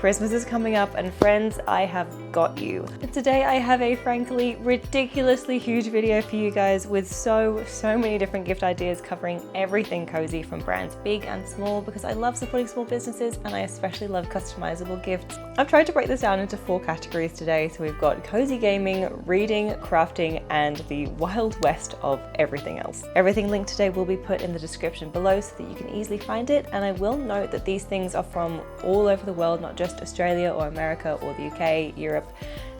Christmas is coming up and friends, I have got you. Today I have a frankly ridiculously huge video for you guys with so many different gift ideas covering everything cozy from brands big and small, because I love supporting small businesses and I especially love customizable gifts. I've tried to break this down into 4 categories today. So we've got cozy gaming, reading, crafting, and the wild west of everything else. Everything linked today will be put in the description below so that you can easily find it. And I will note that these things are from all over the world, not just Australia or America or the UK, Europe.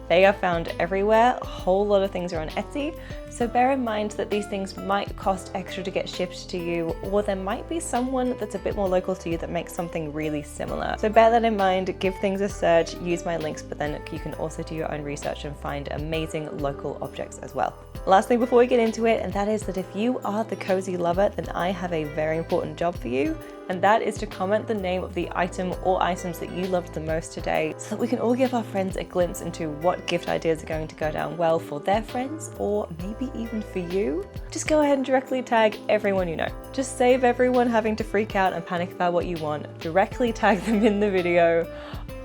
They are found everywhere. A whole lot of things are on Etsy. So bear in mind that these things might cost extra to get shipped to you, or there might be someone that's a bit more local to you that makes something really similar. So bear that in mind, give things a search, use my links, but then you can also do your own research and find amazing local objects as well. Last thing before we get into it, and that is that if you are the cozy lover, then I have a very important job for you. And that is to comment the name of the item or items that you loved the most today, so that we can all give our friends a glimpse into what gift ideas are going to go down well for their friends, or maybe even for you. Just go ahead and directly tag everyone you know. Just save everyone having to freak out and panic about what you want. Directly tag them in the video.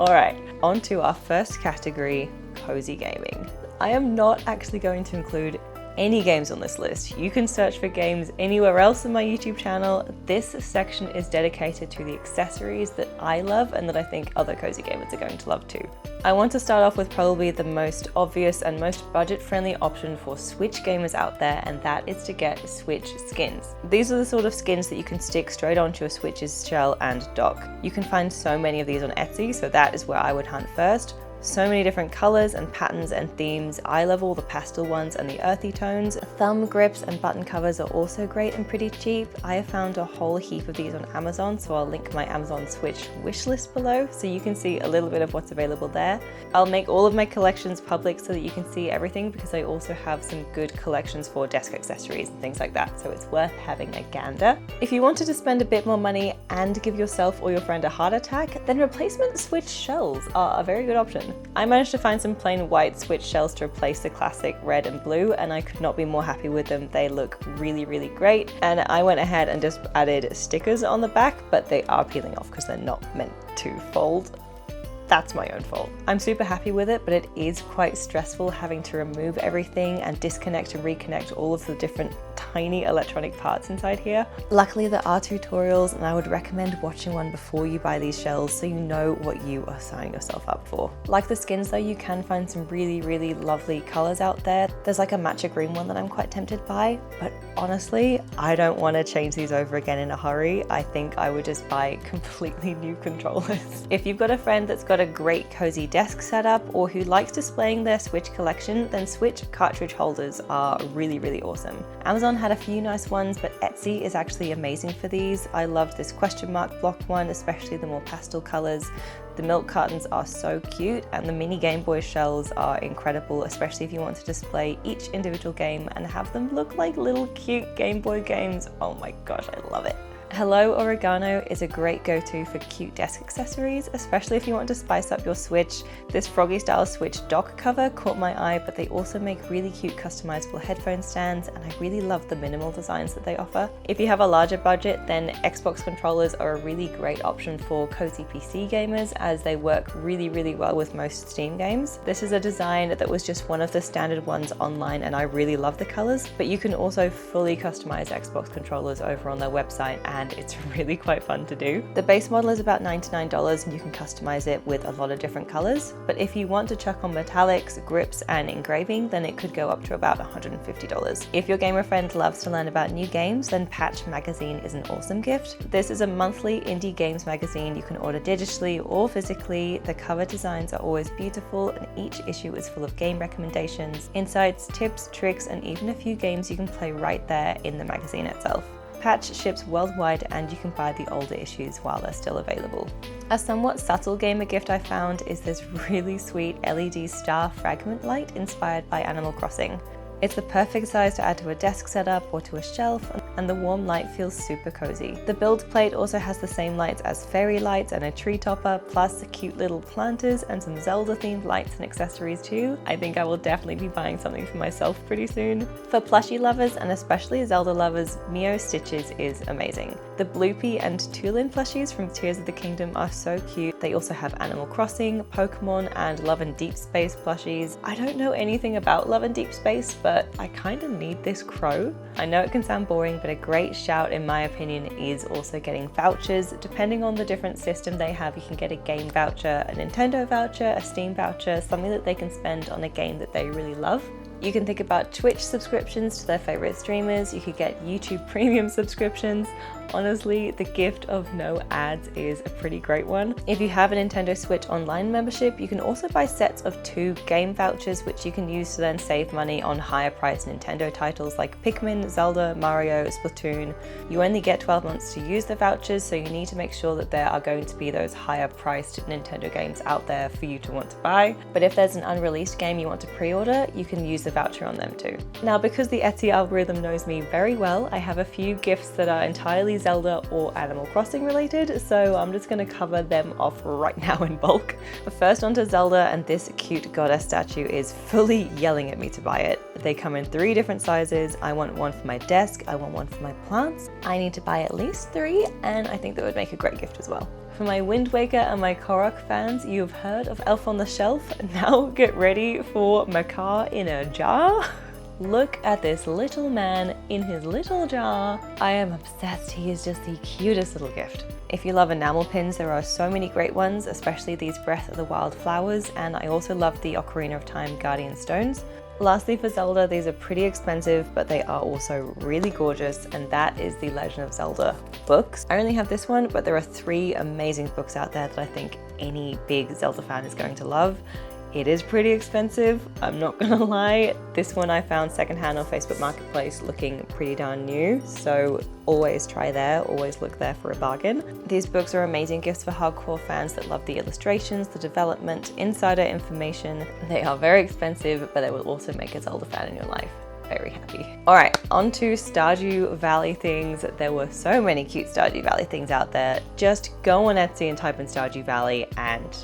All right, on to our first category, cozy gaming. I am not actually going to include any games on this list. You can search for games anywhere else in my YouTube channel. This section is dedicated to the accessories that I love and that I think other cozy gamers are going to love too. I want to start off with probably the most obvious and most budget-friendly option for Switch gamers out there, and that is to get Switch skins. These are the sort of skins that you can stick straight onto your Switch's shell and dock. You can find so many of these on Etsy, so that is where I would hunt first. So many different colors and patterns and themes. I love all the pastel ones and the earthy tones. Thumb grips and button covers are also great and pretty cheap. I have found a whole heap of these on Amazon, so I'll link my Amazon Switch wishlist below so you can see a little bit of what's available there. I'll make all of my collections public so that you can see everything, because I also have some good collections for desk accessories and things like that, so it's worth having a gander. If you wanted to spend a bit more money and give yourself or your friend a heart attack, then replacement Switch shells are a very good option. I managed to find some plain white Switch shells to replace the classic red and blue, and I could not be more happy with them. They look really great, and I went ahead and just added stickers on the back, but they are peeling off because they're not meant to fold. That's my own fault. I'm super happy with it, but it is quite stressful having to remove everything and disconnect and reconnect all of the different tiny electronic parts inside here. Luckily there are tutorials, and I would recommend watching one before you buy these shells so you know what you are signing yourself up for. Like the skins though, you can find some really lovely colors out there. There's like a matcha green one that I'm quite tempted by, but honestly, I don't want to change these over again in a hurry. I think I would just buy completely new controllers. If you've got a friend that's got a great cozy desk setup or who likes displaying their Switch collection, then Switch cartridge holders are really awesome. Amazon had a few nice ones, but Etsy is actually amazing for these. I loved this question mark block one, especially the more pastel colors. The milk cartons are so cute, and the mini Game Boy shells are incredible, especially if you want to display each individual game and have them look like little cute Game Boy games. Oh my gosh, I love it. Hello Oregano is a great go-to for cute desk accessories, especially if you want to spice up your Switch. This froggy style Switch dock cover caught my eye, but they also make really cute customizable headphone stands, and I really love the minimal designs that they offer. If you have a larger budget, then Xbox controllers are a really great option for cozy PC gamers, as they work really well with most Steam games. This is a design that was just one of the standard ones online, and I really love the colors, but you can also fully customize Xbox controllers over on their website, and it's really quite fun to do. The base model is about $99 and you can customize it with a lot of different colors, but if you want to chuck on metallics, grips and engraving, then it could go up to about $150. If your gamer friend loves to learn about new games, then Patch Magazine is an awesome gift. This is a monthly indie games magazine you can order digitally or physically. The cover designs are always beautiful, and each issue is full of game recommendations, insights, tips, tricks, and even a few games you can play right there in the magazine itself. Patch ships worldwide, and you can buy the older issues while they're still available. A somewhat subtle gamer gift I found is this really sweet LED star fragment light inspired by Animal Crossing. It's the perfect size to add to a desk setup or to a shelf, and the warm light feels super cozy. The build plate also has the same lights as fairy lights and a tree topper, plus cute little planters and some Zelda themed lights and accessories too. I think I will definitely be buying something for myself pretty soon. For plushie lovers and especially Zelda lovers, Mio Stitches is amazing. The Bloopy and Tulin plushies from Tears of the Kingdom are so cute. They also have Animal Crossing, Pokemon, and Love and Deep Space plushies. I don't know anything about Love and Deep Space, but I kind of need this crow. I know it can sound boring, but a great shout in my opinion is also getting vouchers. Depending on the different system they have, you can get a game voucher, a Nintendo voucher, a Steam voucher, something that they can spend on a game that they really love. You can think about Twitch subscriptions to their favorite streamers. You could get YouTube premium subscriptions. Honestly, the gift of no ads is a pretty great one. If you have a Nintendo Switch Online membership, you can also buy sets of 2 game vouchers, which you can use to then save money on higher priced Nintendo titles like Pikmin, Zelda, Mario, Splatoon. You only get 12 months to use the vouchers, so you need to make sure that there are going to be those higher priced Nintendo games out there for you to want to buy. But if there's an unreleased game you want to pre-order, you can use the voucher on them too. Now, because the Etsy algorithm knows me very well, I have a few gifts that are entirely Zelda or Animal Crossing related, so I'm just going to cover them off right now in bulk. First onto Zelda, and this cute goddess statue is fully yelling at me to buy it. They come in 3 different sizes. I want one for my desk, I want one for my plants. I need to buy at least 3, and I think that would make a great gift as well. For my Wind Waker and my Korok fans, you've heard of Elf on the Shelf. Now get ready for Macaw in a jar. Look at this little man in his little jar. I am obsessed. He is just the cutest little gift. If you love enamel pins, there are so many great ones, especially these Breath of the Wild flowers, and I also love the Ocarina of Time Guardian Stones. Lastly, for Zelda, these are pretty expensive, but they are also really gorgeous, and that is the Legend of Zelda books. I only have this one, but there are 3 amazing books out there that I think any big Zelda fan is going to love. It is pretty expensive, I'm not gonna lie. This one I found secondhand on Facebook Marketplace looking pretty darn new, so always try there, always look there for a bargain. These books are amazing gifts for hardcore fans that love the illustrations, the development, insider information. They are very expensive, but they will also make a Zelda fan in your life very happy. Alright, on to Stardew Valley things. There were so many cute Stardew Valley things out there. Just go on Etsy and type in Stardew Valley and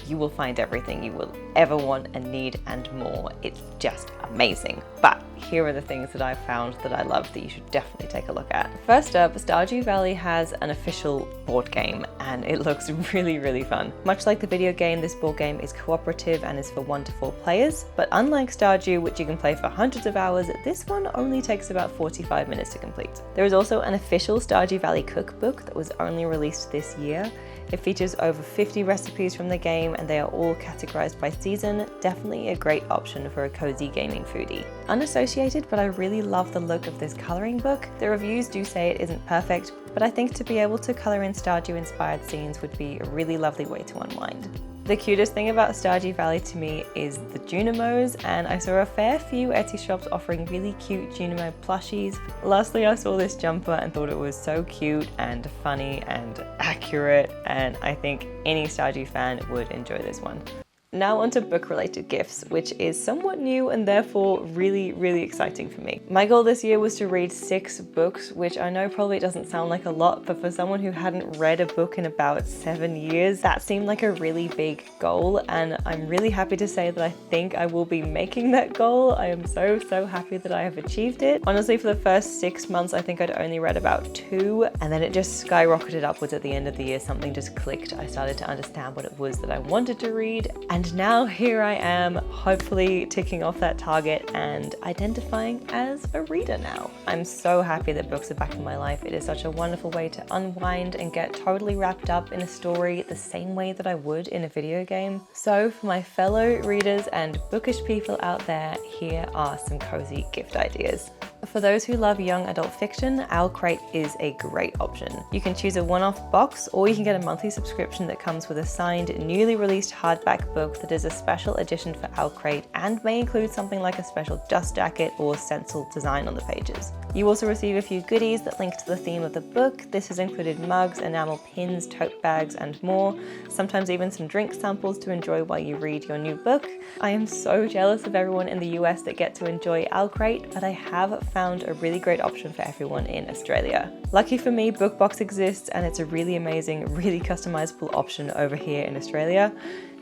you will find everything you will ever want and need and more. It's just amazing. But here are the things that I've found that I love that you should definitely take a look at. First up, Stardew Valley has an official board game and it looks really, really fun. Much like the video game, this board game is cooperative and is for 1 to 4 players. But unlike Stardew, which you can play for hundreds of hours, this one only takes about 45 minutes to complete. There is also an official Stardew Valley cookbook that was only released this year. It features over 50 recipes from the game and they are all categorized by season. Definitely a great option for a cozy gaming foodie. Unassociated, but I really love the look of this coloring book. The reviews do say it isn't perfect, but I think to be able to color in Stardew inspired scenes would be a really lovely way to unwind. The cutest thing about Stardew Valley to me is the Junimos, and I saw a fair few Etsy shops offering really cute Junimo plushies. Lastly, I saw this jumper and thought it was so cute and funny and accurate, and I think any Stardew fan would enjoy this one. Now onto book-related gifts, which is somewhat new and therefore really, really exciting for me. My goal this year was to read 6 books, which I know probably doesn't sound like a lot, but for someone who hadn't read a book in about 7 years, that seemed like a really big goal, and I'm really happy to say that I think I will be making that goal. I am so happy that I have achieved it. Honestly, for the first 6 months, I think I'd only read about 2, and then it just skyrocketed upwards at the end of the year. Something just clicked. I started to understand what it was that I wanted to read, and now here I am, hopefully ticking off that target and identifying as a reader now. I'm so happy that books are back in my life. It is such a wonderful way to unwind and get totally wrapped up in a story the same way that I would in a video game. So for my fellow readers and bookish people out there, here are some cozy gift ideas. For those who love young adult fiction, Owlcrate is a great option. You can choose a one-off box, or you can get a monthly subscription that comes with a signed, newly released hardback book that is a special edition for Owlcrate and may include something like a special dust jacket or stencil design on the pages. You also receive a few goodies that link to the theme of the book. This has included mugs, enamel pins, tote bags, and more. Sometimes even some drink samples to enjoy while you read your new book. I am so jealous of everyone in the US that get to enjoy aaah, but I have found a really great option for everyone in Australia. Lucky for me, BookBox exists, and it's a really amazing, really customizable option over here in Australia.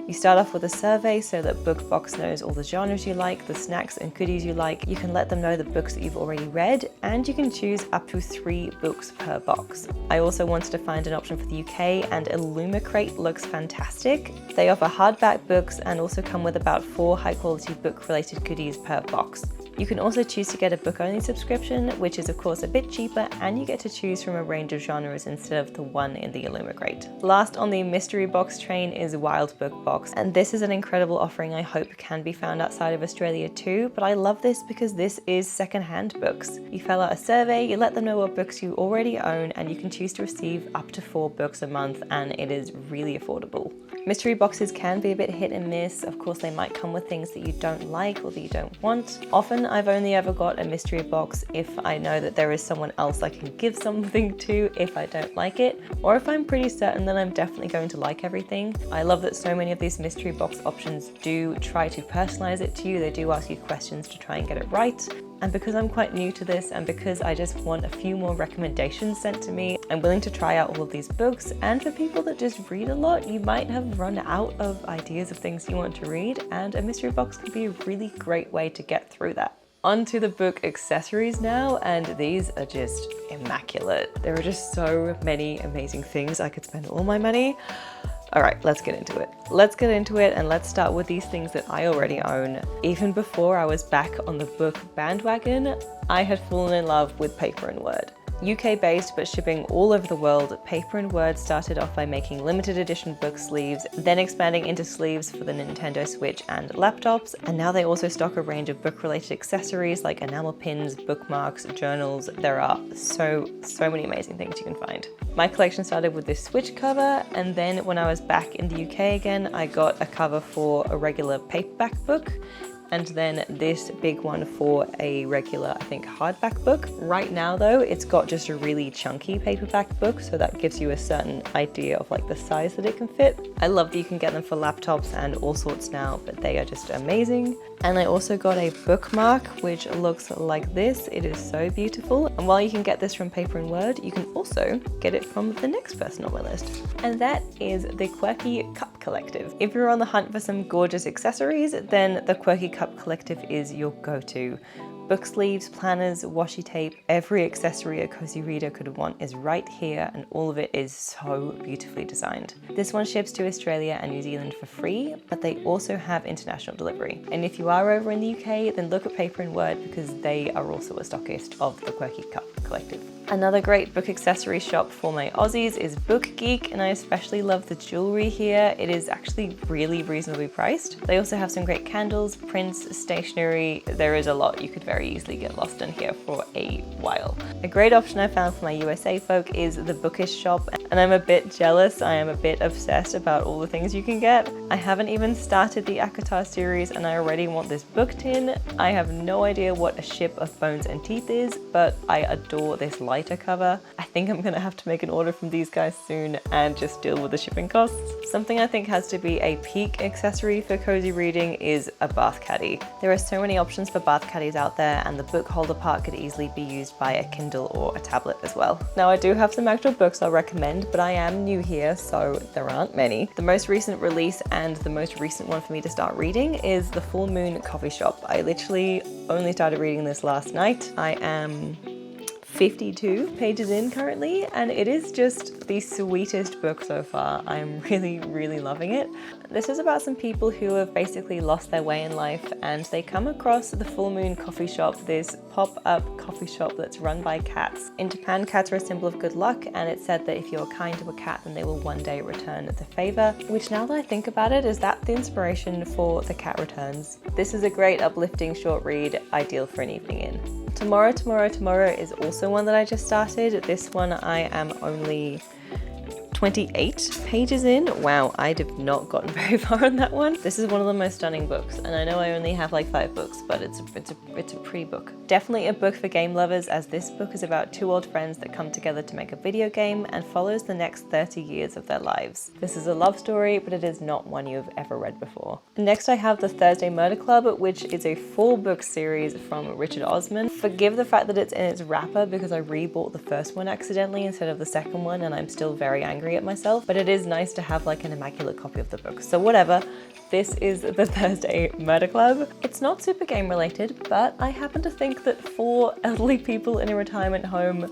You start off with a survey so that BookBox knows all the genres you like, the snacks and goodies you like. You can let them know the books that you've already read, and you can choose up to 3 books per box. I also wanted to find an option for the UK, and Illumicrate looks fantastic. They offer hardback books and also come with about 4 high-quality book-related goodies per box. You can also choose to get a book-only subscription, which is of course a bit cheaper, and you get to choose from a range of genres instead of the one in the Illumicrate. Last on the mystery box train is Wild Book Box, and this is an incredible offering I hope can be found outside of Australia too, but I love this because this is second-hand books. You fill out a survey, you let them know what books you already own, and you can choose to receive up to 4 books a month, and it is really affordable. Mystery boxes can be a bit hit and miss. Of course, they might come with things that you don't like or that you don't want. Often I've only ever got a mystery box if I know that there is someone else I can give something to if I don't like it, or if I'm pretty certain that I'm definitely going to like everything. I love that so many of these mystery box options do try to personalize it to you. They do ask you questions to try and get it right. And because I'm quite new to this, and because I just want a few more recommendations sent to me, I'm willing to try out all of these books. And for people that just read a lot, you might have run out of ideas of things you want to read, and a mystery box can be a really great way to get through that. Onto the book accessories now, and these are just immaculate. There are just so many amazing things. I could spend all my money. All right, let's get into it. Let's get into it, and let's start with these things that I already own. Even before I was back on the book bandwagon, I had fallen in love with Paper and Word. UK based but shipping all over the world, Paper and Word started off by making limited edition book sleeves, then expanding into sleeves for the Nintendo Switch and laptops, and now they also stock a range of book related accessories like enamel pins, bookmarks, journals. There are so many amazing things you can find. My collection started with this Switch cover, and then when I was back in the UK again, I got a cover for a regular paperback book, and then this big one for a regular, I think, hardback book. Right now though, it's got just a really chunky paperback book, so that gives you a certain idea of like the size that it can fit. I love that you can get them for laptops and all sorts now, but they are just amazing. And I also got a bookmark, which looks like this. It is so beautiful. And while you can get this from Paper and Word, you can also get it from the next person on my list. And that is the Quirky Cup Collective. If you're on the hunt for some gorgeous accessories, then the Quirky Cup Collective is your go-to. Book sleeves, planners, washi tape, every accessory a cozy reader could want is right here, and all of it is so beautifully designed. This one ships to Australia and New Zealand for free, but they also have international delivery. And if you are over in the UK, then look at Paper and Word because they are also a stockist of the Quirky Cup Collective. Another great book accessory shop for my Aussies is Book Geek, and I especially love the jewelry here. It is actually really reasonably priced. They also have some great candles, prints, stationery. There is a lot. You could very easily get lost in here for a while. A great option I found for my USA folk is the Bookish shop, and I'm a bit jealous. I am a bit obsessed about all the things you can get. I haven't even started the ACOTAR series, and I already want this book tin. I have no idea what a ship of bones and teeth is, but I adore this lighter cover. I think I'm gonna have to make an order from these guys soon and just deal with the shipping costs. Something I think has to be a peak accessory for cozy reading is a bath caddy. There are so many options for bath caddies out there, and the book holder part could easily be used by a Kindle or a tablet as well. Now I do have some actual books I'll recommend, but I am new here, so there aren't many. The most recent release and the most recent one for me to start reading is The Full Moon Coffee Shop. I literally only started reading this last night. I am 52 pages in currently, and it is just the sweetest book so far. I'm really loving it. This is about some people who have basically lost their way in life, and they come across the Full Moon Coffee Shop, this pop-up coffee shop that's run by cats. In Japan, cats are a symbol of good luck, and it's said that if you're kind to a cat, then they will one day return the favor, which now that I think about it, is that the inspiration for The Cat Returns. This is a great uplifting short read, ideal for an evening in. Tomorrow is also one that I just started. This one I am only 28 pages in. Wow, I have not gotten very far on that one. This is one of the most stunning books, and I know I only have like 5 books, but it's a pretty book. Definitely a book for game lovers, as this book is about 2 old friends that come together to make a video game and follows the next 30 years of their lives. This is a love story, but it is not one you've ever read before. Next I have The Thursday Murder Club, which is a 4-book series from Richard Osman. Forgive the fact that it's in its wrapper because I rebought the first one accidentally instead of the second one, and I'm still very angry at myself, but it is nice to have like an immaculate copy of the book. So whatever, this is The Thursday Murder Club. It's not super game related, but I happen to think that for elderly people in a retirement home,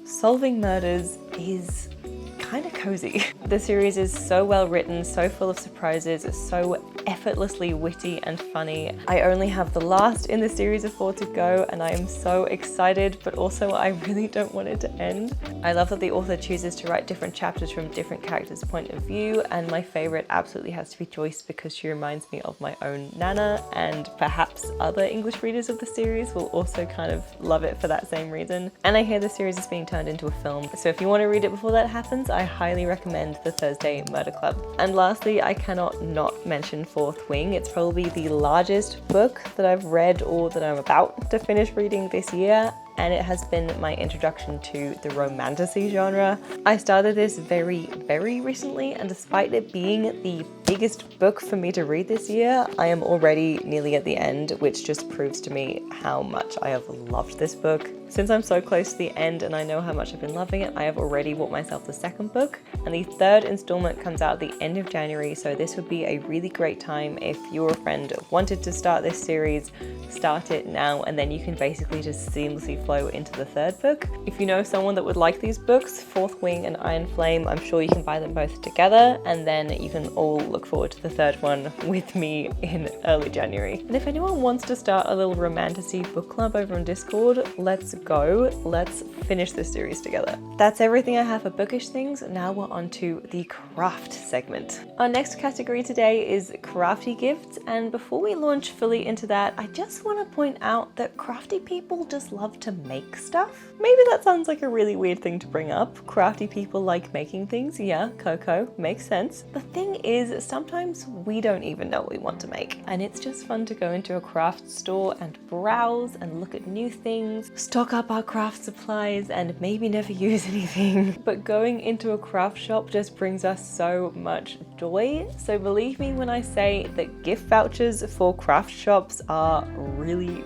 solving murders is kind of cozy. The series is so well written, so full of surprises, so effortlessly witty and funny. I only have the last in the series of 4 to go, and I am so excited, but also I really don't want it to end. I love that the author chooses to write different chapters from different characters' point of view, and my favorite absolutely has to be Joyce because she reminds me of my own Nana, and perhaps other English readers of the series will also kind of love it for that same reason. And I hear the series is being turned into a film, so if you want to read it before that happens, I highly recommend The Thursday Murder Club. And lastly, I cannot not mention Fourth Wing. It's probably the largest book that I've read or that I'm about to finish reading this year, and it has been my introduction to the romantasy genre. I started this very recently, and despite it being the biggest book for me to read this year, I am already nearly at the end, which just proves to me how much I have loved this book. Since I'm so close to the end and I know how much I've been loving it, I have already bought myself the second book, and the 3rd installment comes out at the end of January, so this would be a really great time if you or a friend wanted to start this series. Start it now, and then you can basically just seamlessly flow into the 3rd book. If you know someone that would like these books, Fourth Wing and Iron Flame, I'm sure you can buy them both together, and then you can all look forward to the 3rd one with me in early January. And if anyone wants to start a little romantasy book club over on Discord, let's go. Let's finish this series together. That's everything I have for bookish things. Now we're on to the craft segment. Our next category today is crafty gifts, and before we launch fully into that, I just want to point out that crafty people just love to make stuff. Maybe that sounds like a really weird thing to bring up. Crafty people like making things, yeah, Coco, makes sense. The thing is, sometimes we don't even know what we want to make, and it's just fun to go into a craft store and browse and look at new things, stock up our craft supplies, and maybe never use anything. But going into a craft shop just brings us so much joy. So believe me when I say that gift vouchers for craft shops are really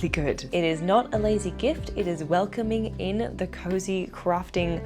good. It is not a lazy gift, it is welcoming in the cozy crafting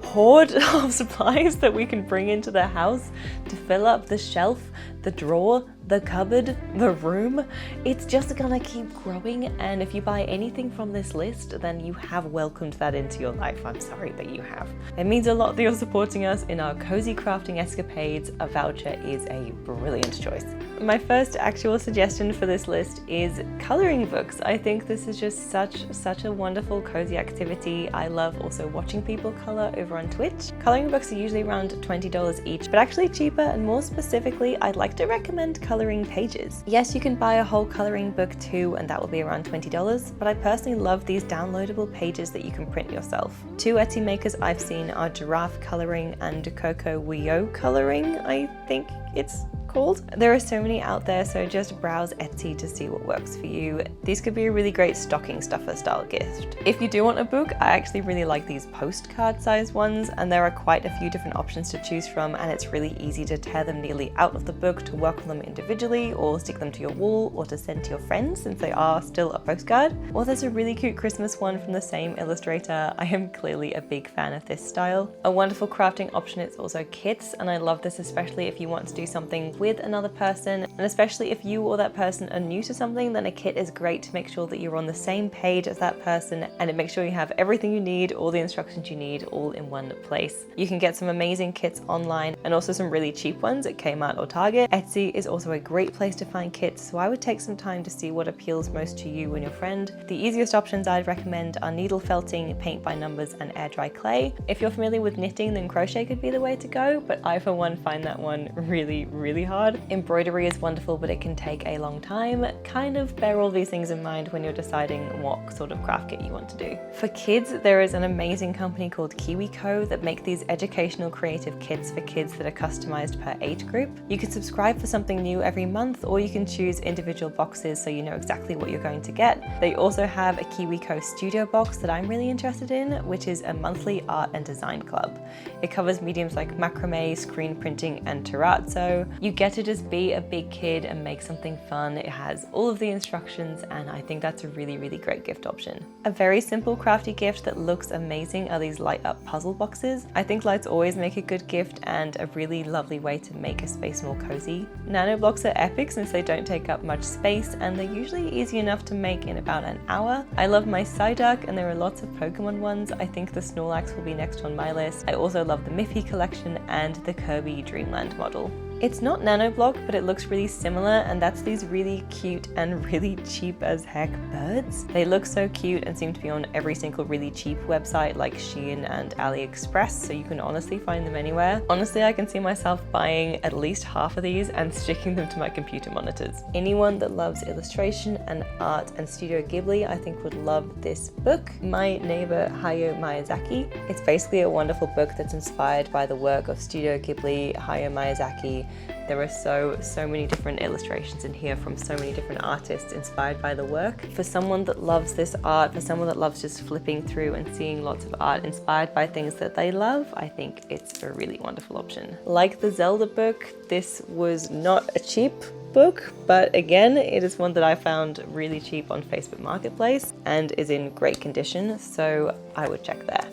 hoard of supplies that we can bring into the house to fill up the shelf, the drawer, the cupboard, the room. It's just gonna keep growing, and if you buy anything from this list, then you have welcomed that into your life. I'm sorry, but you have. It means a lot that you're supporting us in our cozy crafting escapades. A voucher is a brilliant choice. My first actual suggestion for this list is coloring books. I think this is just such a wonderful cozy activity. I love also watching people color over on Twitch. Coloring books are usually around $20 each, but actually cheaper, and more specifically, I'd like to recommend coloring pages. Yes, you can buy a whole coloring book too, and that will be around $20, but I personally love these downloadable pages that you can print yourself. 2 Etsy makers I've seen are Giraffe Coloring and Coco Wio Coloring, I think it's called. There are so many out there, so just browse Etsy to see what works for you. These could be a really great stocking stuffer style gift. If you do want a book, I actually really like these postcard size ones, and there are quite a few different options to choose from, and it's really easy to tear them nearly out of the book to work on them individually, or stick them to your wall, or to send to your friends since they are still a postcard. Or there's a really cute Christmas one from the same illustrator. I am clearly a big fan of this style. A wonderful crafting option is also kits, and I love this especially if you want to do something with another person, and especially if you or that person are new to something, then a kit is great to make sure that you're on the same page as that person, and it makes sure you have everything you need, all the instructions you need, all in one place. You can get some amazing kits online and also some really cheap ones at Kmart or Target. Etsy is also a great place to find kits, so I would take some time to see what appeals most to you and your friend. The easiest options I'd recommend are needle felting, paint by numbers, and air dry clay. If you're familiar with knitting, then crochet could be the way to go, but I for one find that one really hard. Embroidery is wonderful, but it can take a long time. Kind of bear all these things in mind when you're deciding what sort of craft kit you want to do. For kids, there is an amazing company called KiwiCo that make these educational creative kits for kids that are customized per age group. You can subscribe for something new every month, or you can choose individual boxes so you know exactly what you're going to get. They also have a KiwiCo studio box that I'm really interested in, which is a monthly art and design club. It covers mediums like macrame, screen printing, and terrazzo. You get to just be a big kid and make something fun. It has all of the instructions, and I think that's a really, really great gift option. A very simple crafty gift that looks amazing are these light up puzzle boxes. I think lights always make a good gift and a really lovely way to make a space more cozy. Nano blocks are epic since they don't take up much space, and they're usually easy enough to make in about an hour. I love my Psyduck, and there are lots of Pokemon ones. I think the Snorlax will be next on my list. I also love the Miffy collection and the Kirby Dreamland model. It's not nano block, but it looks really similar, and that's these really cute and really cheap as heck birds. They look so cute and seem to be on every single really cheap website like Shein and AliExpress, so you can honestly find them anywhere. Honestly, I can see myself buying at least half of these and sticking them to my computer monitors. Anyone that loves illustration and art and Studio Ghibli, I think would love this book, My Neighbor Hayao Miyazaki. It's basically a wonderful book that's inspired by the work of Studio Ghibli, Hayao Miyazaki. There are so many different illustrations in here from so many different artists inspired by the work. For someone that loves this art, for someone that loves just flipping through and seeing lots of art inspired by things that they love, I think it's a really wonderful option. Like the Zelda book, this was not a cheap book, but again, it is one that I found really cheap on Facebook Marketplace and is in great condition, so I would check there.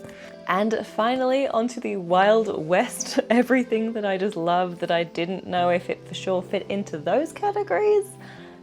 And finally, onto the Wild West, everything that I just love that I didn't know if it for sure fit into those categories.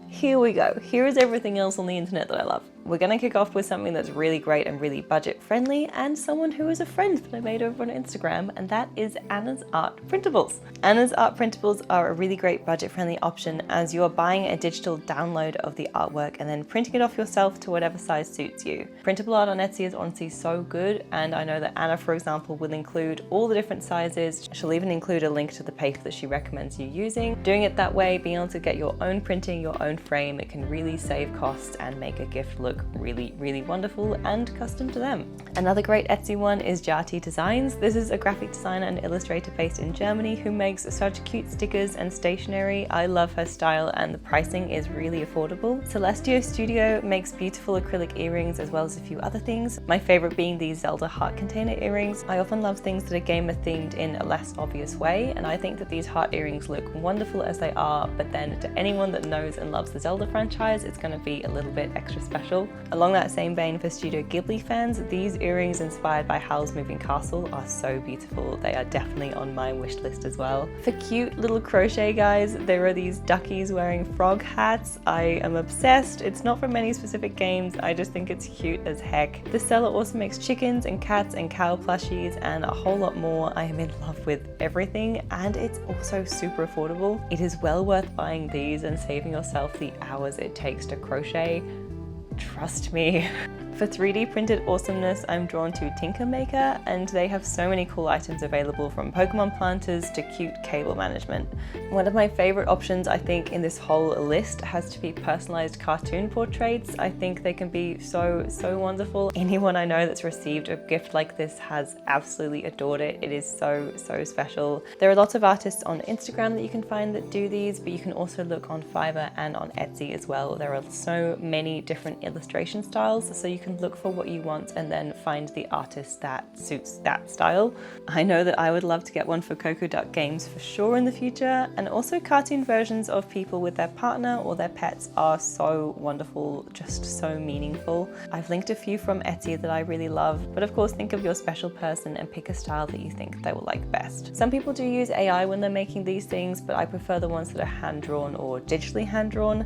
Here we go. Here is everything else on the internet that I love. We're gonna kick off with something that's really great and really budget friendly, and someone who is a friend that I made over on Instagram, and that is aaah's Art Printables. aaah's Art Printables are a really great budget friendly option as you are buying a digital download of the artwork and then printing it off yourself to whatever size suits you. Printable art on Etsy is honestly so good, and I know that Anna, for example, will include all the different sizes. She'll even include a link to the paper that she recommends you using. Doing it that way, being able to get your own printing, your own frame, it can really save costs and make a gift look really wonderful and custom to them. Another great Etsy one is Jati Designs. This is a graphic designer and illustrator based in Germany who makes such cute stickers and stationery. I love her style and the pricing is really affordable. Celestio Studio makes beautiful acrylic earrings as well as a few other things. My favorite being these Zelda heart container earrings. I often love things that are gamer themed in a less obvious way, and I think that these heart earrings look wonderful as they are, but then to anyone that knows and loves the Zelda franchise, it's going to be a little bit extra special. Along that same vein, for Studio Ghibli fans, these earrings inspired by Howl's Moving Castle are so beautiful. They are definitely on my wish list as well. For cute little crochet guys, there are these duckies wearing frog hats. I am obsessed. It's not from any specific games, I just think it's cute as heck. The seller also makes chickens and cats and cow plushies and a whole lot more. I am in love with everything, and it's also super affordable. It is well worth buying these and saving yourself the hours it takes to crochet. Trust me. For 3D printed awesomeness, I'm drawn to Tinkermaker, and they have so many cool items available from Pokemon planters to cute cable management. One of my favorite options, I think, in this whole list has to be personalized cartoon portraits. I think they can be so wonderful. Anyone I know that's received a gift like this has absolutely adored it. It is so special. There are lots of artists on Instagram that you can find that do these, but you can also look on Fiverr and on Etsy as well. There are so many different illustration styles, so you can look for what you want and then find the artist that suits that style. I know that I would love to get one for Coco Duck Games for sure in the future, and also cartoon versions of people with their partner or their pets are so wonderful, just so meaningful. I've linked a few from Etsy that I really love, but of course think of your special person and pick a style that you think they will like best. Some people do use AI when they're making these things, but I prefer the ones that are hand-drawn or digitally hand-drawn.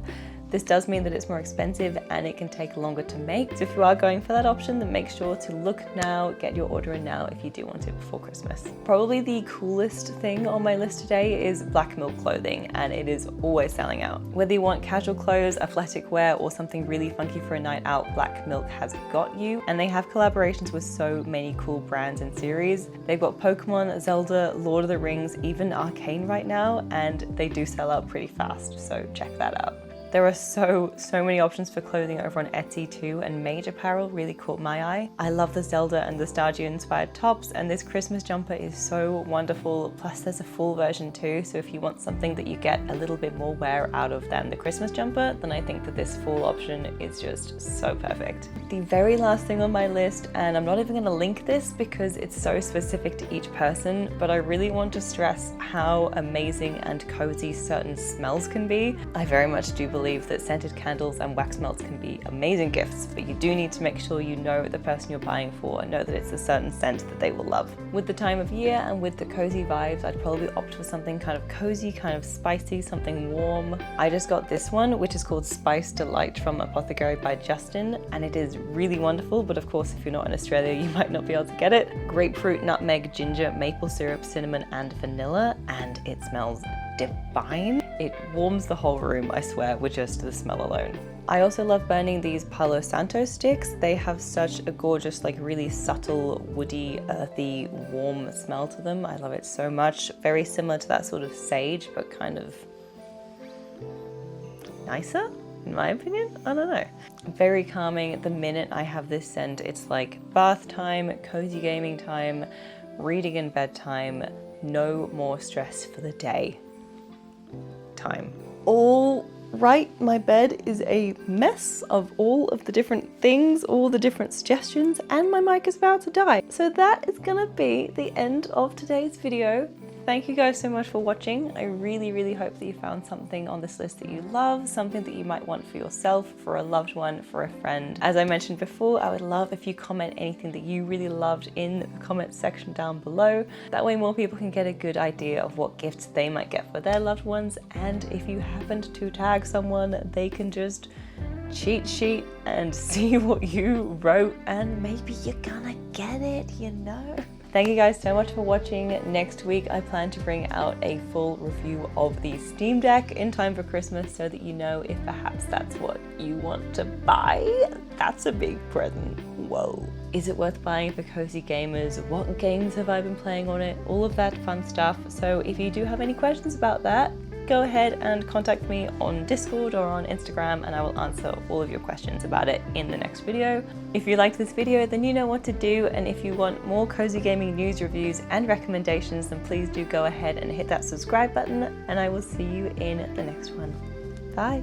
This does mean that it's more expensive and it can take longer to make. So if you are going for that option, then make sure to look now, get your order in now if you do want it before Christmas. Probably the coolest thing on my list today is black milk clothing, and it is always selling out. Whether you want casual clothes, athletic wear, or something really funky for a night out, Black Milk has got you. And they have collaborations with so many cool brands and series. They've got Pokemon, Zelda, Lord of the Rings, even Arcane right now, and they do sell out pretty fast, so check that out. There are so many options for clothing over on Etsy too, and Mage Apparel really caught my eye. I love the Zelda and the Stardew inspired tops, and this Christmas jumper is so wonderful. Plus there's a full version too, so if you want something that you get a little bit more wear out of than the Christmas jumper, then I think that this full option is just so perfect. The very last thing on my list, and I'm not even going to link this because it's so specific to each person, but I really want to stress how amazing and cozy certain smells can be. I very much do believe that scented candles and wax melts can be amazing gifts, but you do need to make sure you know the person you're buying for and know that it's a certain scent that they will love. With the time of year and with the cozy vibes, I'd probably opt for something kind of cozy, kind of spicy, something warm. I just got this one, which is called Spice Delight from Apothecary by Justin, and it is really wonderful, but of course if you're not in Australia you might not be able to get it. Grapefruit, nutmeg, ginger, maple syrup, cinnamon and vanilla, and it smells divine. It warms the whole room, I swear, with just the smell alone. I also love burning these Palo Santo sticks. They have such a gorgeous, like really subtle, woody, earthy, warm smell to them. I love it so much. Very similar to that sort of sage, but kind of nicer, in my opinion. I don't know. Very calming. The minute I have this scent, it's like bath time, cozy gaming time, reading in bedtime, no more stress for the day time. All right, my bed is a mess of all of the different things, all the different suggestions, and my mic is about to die. So that is gonna be the end of today's video. Thank you guys so much for watching. I really hope that you found something on this list that you love, something that you might want for yourself, for a loved one, for a friend. As I mentioned before, I would love if you comment anything that you really loved in the comment section down below. That way more people can get a good idea of what gifts they might get for their loved ones. And if you happened to tag someone, they can just cheat sheet and see what you wrote, and maybe you're gonna get it, you know? Thank you guys so much for watching. Next week I plan to bring out a full review of the Steam Deck in time for Christmas so that you know if perhaps that's what you want to buy. That's a big present. Whoa. Is it worth buying for cozy gamers? What games have I been playing on it? All of that fun stuff. So if you do have any questions about that, go ahead and contact me on Discord or on Instagram and I will answer all of your questions about it in the next video. If you liked this video, then you know what to do, and if you want more cozy gaming news, reviews and recommendations, then please do go ahead and hit that subscribe button, and I will see you in the next one. Bye.